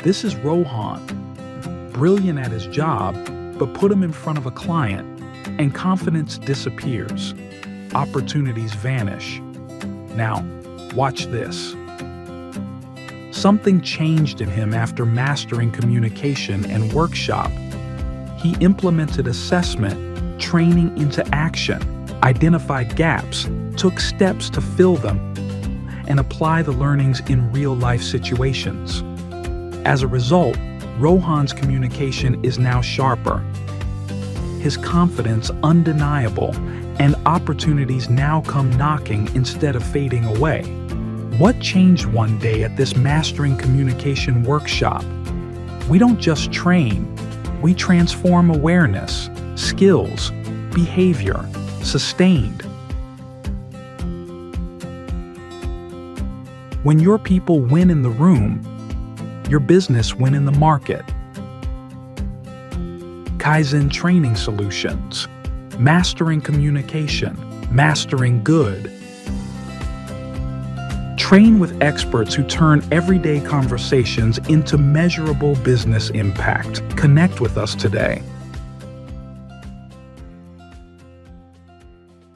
This is Rohan, brilliant at his job, but put him in front of a client, and confidence disappears. Opportunities vanish. Now, watch this. Something changed in him after mastering communication and workshop. He implemented assessment, training into action, identified gaps, took steps to fill them, and apply the learnings in real-life situations. As a result, Rohan's communication is now sharper, his confidence undeniable, and opportunities now come knocking instead of fading away. What changed one day at this Mastering Communication workshop? We don't just train, we transform awareness, skills, behavior, sustained. When your people win in the room, your business win in the market. Kaizen Training Solutions. Mastering communication, mastering good. Train with experts who turn everyday conversations into measurable business impact. Connect with us today.